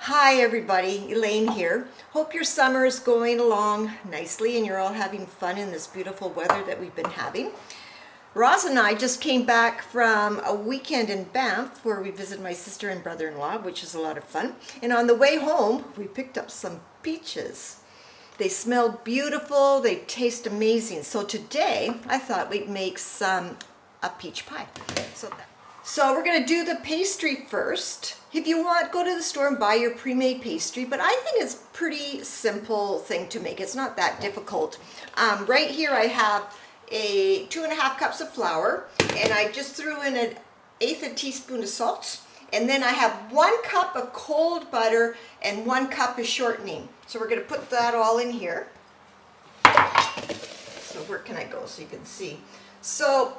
Hi everybody, Elaine here. Hope your summer is going along nicely and you're all having fun in this beautiful weather that we've been having. Roz and I just came back from a weekend in Banff where we visited my sister and brother-in-law, which is a lot of fun. And on the way home, we picked up some peaches. They smell beautiful, they taste amazing. So today, I thought we'd make a peach pie. So we're going to do the pastry first. If you want, go to the store and buy your pre-made pastry, but I think it's a pretty simple thing to make. It's not that difficult. Right here I have 2.5 cups of flour, and I just threw in 1/8 teaspoon of salt, and then I have 1 cup of cold butter and 1 cup of shortening. So we're going to put that all in here. So where can I go so you can see? So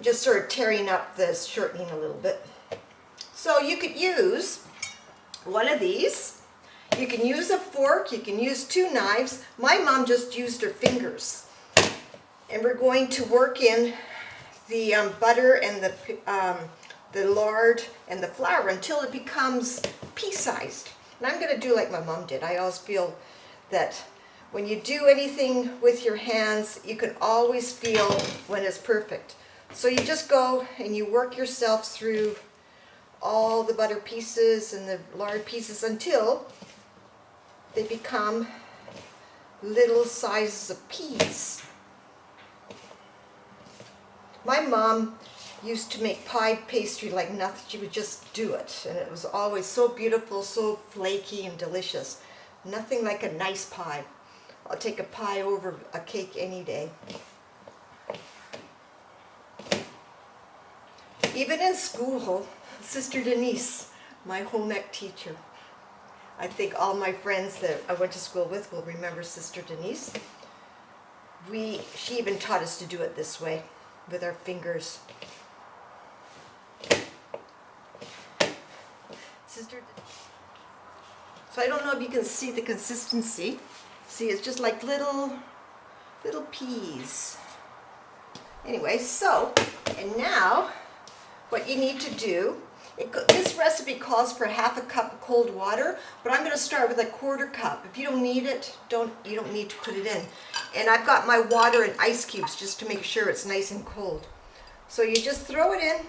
just sort of tearing up the shortening a little bit. So you could use one of these. You can use a fork, you can use 2 knives. My mom just used her fingers. And we're going to work in the butter and the lard and the flour until it becomes pea-sized. And I'm going to do like my mom did. I always feel that when you do anything with your hands, you can always feel when it's perfect. So you just go and you work yourself through all the butter pieces and the lard pieces until they become little sizes of peas. My mom used to make pie pastry like nothing. She would just do it, and it was always so beautiful, so flaky and delicious. Nothing like a nice pie. I'll take a pie over a cake any day. Even in school, Sister Denise, my home ec teacher, I think all my friends that I went to school with will remember Sister Denise. She even taught us to do it this way, with our fingers. So I don't know if you can see the consistency. See, it's just like little peas. Anyway, and now, what you need to do, this recipe calls for 1/2 cup of cold water, but I'm going to start with 1/4 cup. If you don't need it, you don't need to put it in. And I've got my water and ice cubes just to make sure it's nice and cold. So you just throw it in,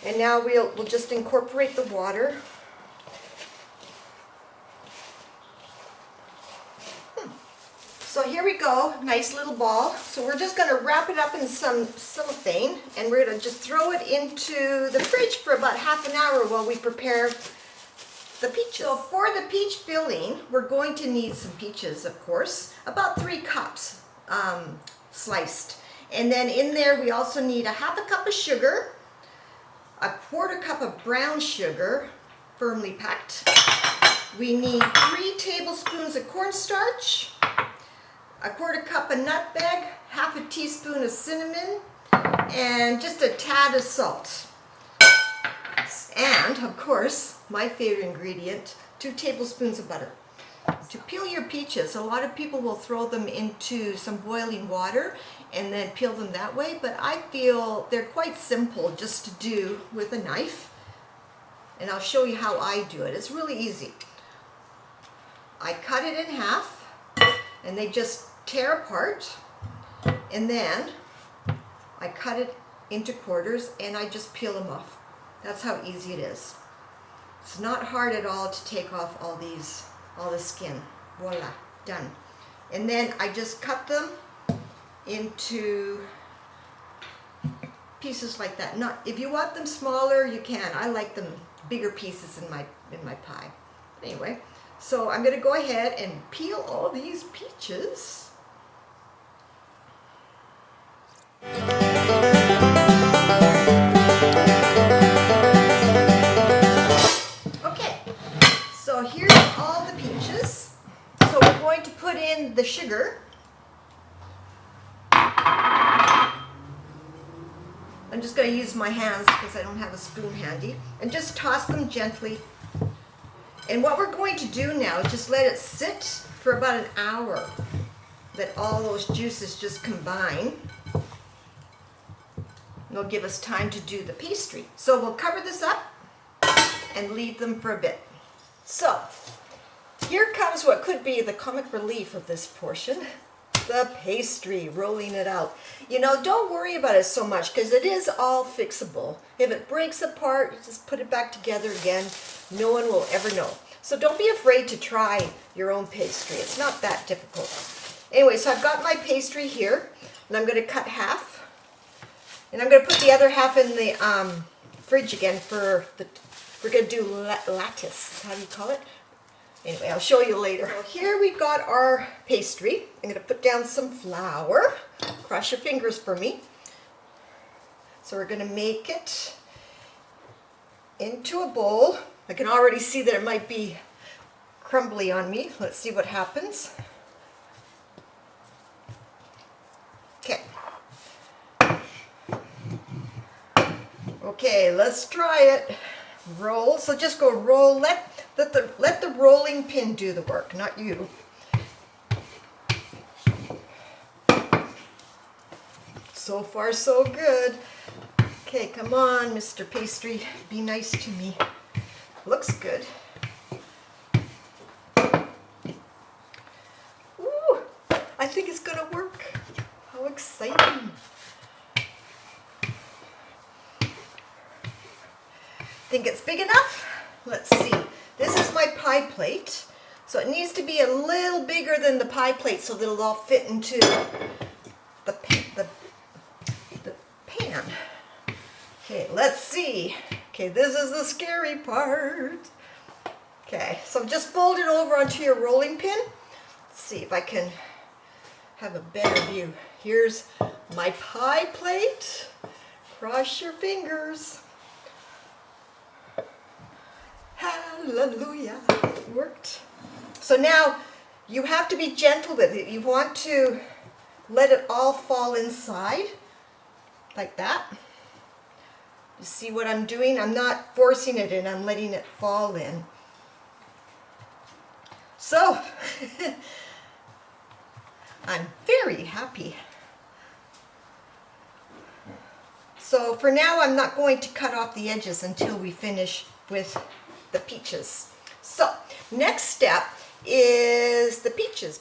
and now we'll just incorporate the water. So here we go, nice little ball. So we're just going to wrap it up in some cellophane, and we're going to just throw it into the fridge for about 1/2 an hour while we prepare the peaches. So for the peach filling, we're going to need some peaches, of course, about 3 cups sliced. And then in there we also need 1/2 cup of sugar, 1/4 cup of brown sugar, firmly packed. We need 3 tablespoons of cornstarch, 1/4 cup of nutmeg, 1/2 teaspoon of cinnamon, and just a tad of salt. And, of course, my favorite ingredient, 2 tablespoons of butter. To peel your peaches, a lot of people will throw them into some boiling water and then peel them that way, but I feel they're quite simple just to do with a knife. And I'll show you how I do it. It's really easy. I cut it in half, and they just tear apart, and then I cut it into quarters and I just peel them off. That's how easy it is. It's not hard at all to take off all the skin. Voila, done. And then I just cut them into pieces like that. If you want them smaller, you can. I like them bigger pieces in my pie. Anyway, so I'm going to go ahead and peel all these peaches. Okay, so here's all the peaches. So we're going to put in the sugar. I'm just going to use my hands because I don't have a spoon handy, and just toss them gently. And what we're going to do now is just let it sit for about an hour. Let all those juices just combine. It'll give us time to do the pastry. So we'll cover this up and leave them for a bit. So, here comes what could be the comic relief of this portion, the pastry, rolling it out. You know, don't worry about it so much because it is all fixable. If it breaks apart, you just put it back together again. No one will ever know. So don't be afraid to try your own pastry. It's not that difficult. Anyway, so I've got my pastry here, and I'm going to cut half. And I'm going to put the other half in the fridge again for the, we're going to do lattice. How do you call it? Anyway, I'll show you later. So here we've got our pastry. I'm going to put down some flour. Cross your fingers for me. So we're going to make it into a bowl. I can already see that it might be crumbly on me. Let's see what happens. Okay. Okay, let's try it. Roll. So just go roll. Let the rolling pin do the work, not you. So far, so good. Okay, come on, Mr. Pastry. Be nice to me. Looks good. Ooh, I think it's gonna work. How exciting. Think it's big enough? Let's see. This is my pie plate. So it needs to be a little bigger than the pie plate so that it'll all fit into the pan. Okay, let's see. Okay, this is the scary part. Okay, so just fold it over onto your rolling pin. Let's see if I can have a better view. Here's my pie plate. Cross your fingers. Hallelujah, it worked. So now you have to be gentle with it. You want to let it all fall inside, like that. You see what I'm doing? I'm not forcing it in, I'm letting it fall in. So, I'm very happy. So for now, I'm not going to cut off the edges until we finish with the peaches. So next step is the peaches.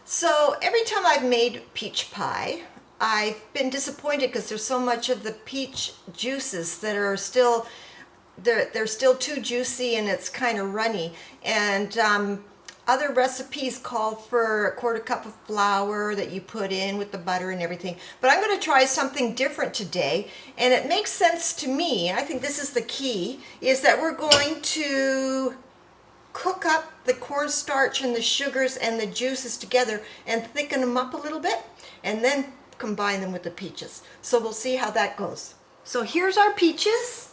So every time I've made peach pie, I've been disappointed because there's so much of the peach juices that are still, they're still too juicy and it's kind of runny. And other recipes call for 1/4 cup of flour that you put in with the butter and everything. But I'm going to try something different today, and it makes sense to me. I think this is the key, is that we're going to cook up the cornstarch and the sugars and the juices together and thicken them up a little bit, and then combine them with the peaches. So we'll see how that goes. So here's our peaches.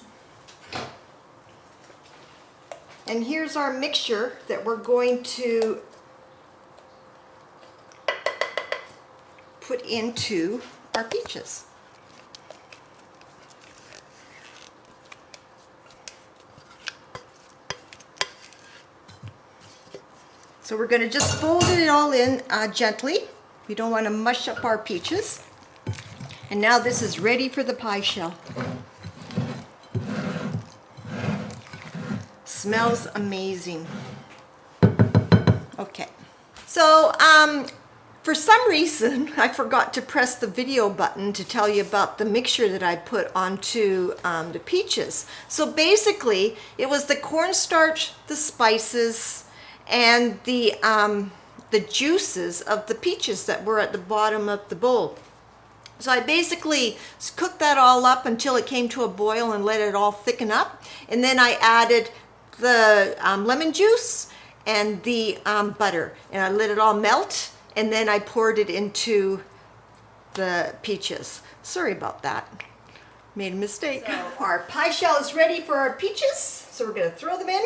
And here's our mixture that we're going to put into our peaches. So we're going to just fold it all in gently. We don't want to mush up our peaches. And now this is ready for the pie shell. Smells amazing. Okay, so for some reason I forgot to press the video button to tell you about the mixture that I put onto the peaches. So basically it was the cornstarch, the spices, and the juices of the peaches that were at the bottom of the bowl. So I basically cooked that all up until it came to a boil and let it all thicken up, and then I added the lemon juice and the butter, and I let it all melt, and then I poured it into the peaches. Sorry about that, made a mistake. So our pie shell is ready for our peaches, so we're going to throw them in.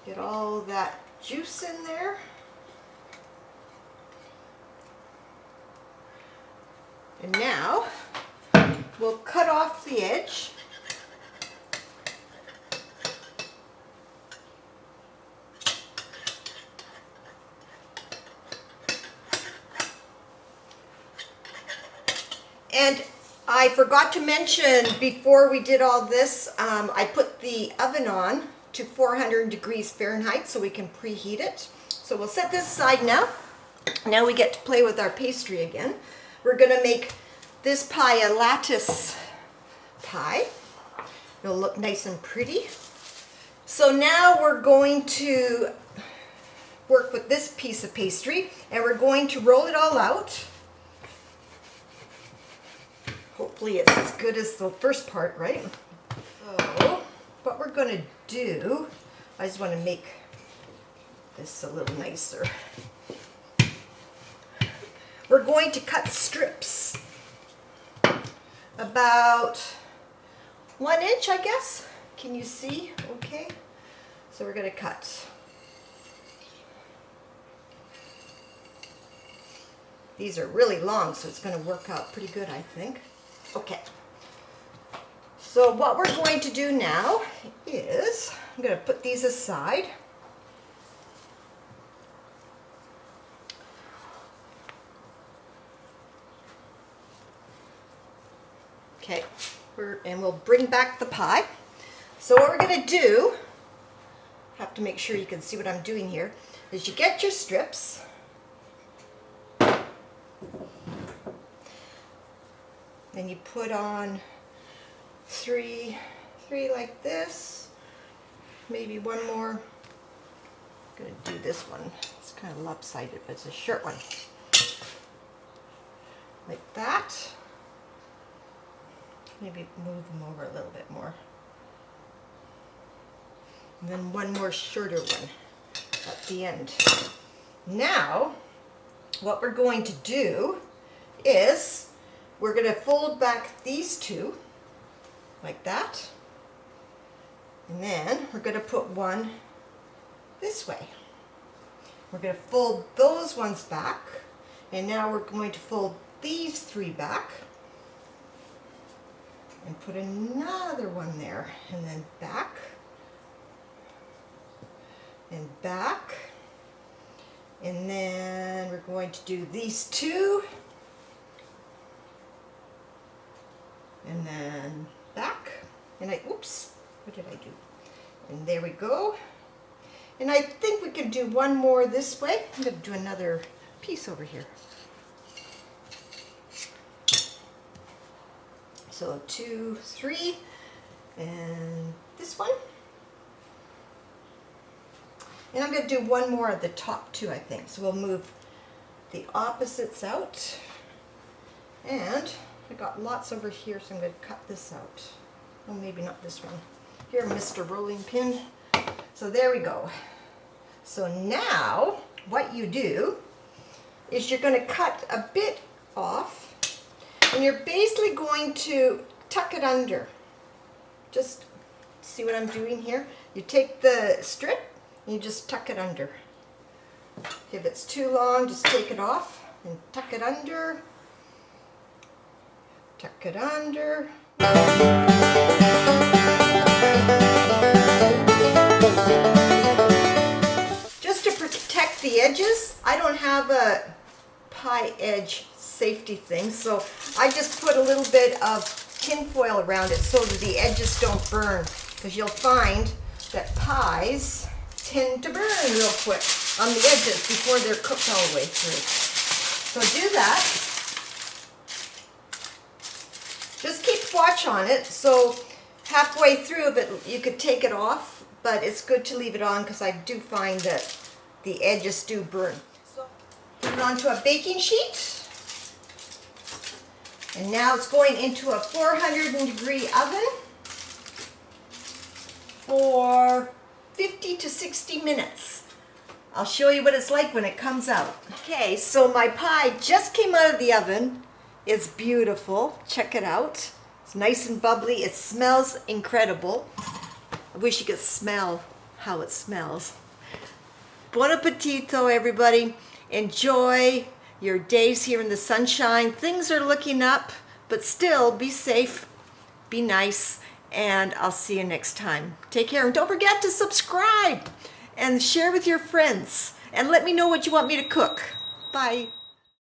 Get all that juice in there. And now we'll cut off the edge. And I forgot to mention before we did all this, I put the oven on to 400 degrees Fahrenheit so we can preheat it. So we'll set this aside now. Now we get to play with our pastry again. We're gonna make this pie a lattice pie. It'll look nice and pretty. So now we're going to work with this piece of pastry and we're going to roll it all out. Hopefully it's as good as the first part, right? So what we're going to do, I just want to make this a little nicer. We're going to cut strips about 1 inch, I guess. Can you see? Okay. So we're going to cut. These are really long, so it's going to work out pretty good, I think. Okay. So what we're going to do now is, I'm going to put these aside. Okay, and we'll bring back the pie. So what we're going to do, have to make sure you can see what I'm doing here, is you get your strips. Then you put on three like this, maybe one more. I'm going to do this one. It's kind of lopsided, but it's a short one. Like that. Maybe move them over a little bit more. And then one more shorter one at the end. Now, what we're going to do is we're going to fold back these two like that. And then we're going to put one this way. We're going to fold those ones back. And now we're going to fold these three back. And put another one there. And then back. And back. And then we're going to do these two. And then back. And oops, what did I do? And there we go. And I think we can do one more this way. I'm going to do another piece over here. So 2, 3, and this one. And I'm going to do one more at the top too, I think. So we'll move the opposites out. And I got lots over here, so I'm going to cut this out. Oh, maybe not this one. Here, Mr. Rolling Pin. So there we go. So now, what you do is you're going to cut a bit off, and you're basically going to tuck it under. Just see what I'm doing here? You take the strip, and you just tuck it under. If it's too long, just take it off and tuck it under. Tuck it under. Just to protect the edges, I don't have a pie edge safety thing, so I just put a little bit of tin foil around it so that the edges don't burn, because you'll find that pies tend to burn real quick on the edges before they're cooked all the way through. So do that. Just keep watch on it, so halfway through you could take it off, but it's good to leave it on because I do find that the edges do burn. So put it onto a baking sheet. And now it's going into a 400-degree oven for 50 to 60 minutes. I'll show you what it's like when it comes out. Okay, so my pie just came out of the oven. It's beautiful. Check it out. It's nice and bubbly. It smells incredible. I wish you could smell how it smells. Buon appetito, everybody. Enjoy your days here in the sunshine. Things are looking up, but still be safe, be nice, and I'll see you next time. Take care, and don't forget to subscribe and share with your friends, and let me know what you want me to cook. Bye.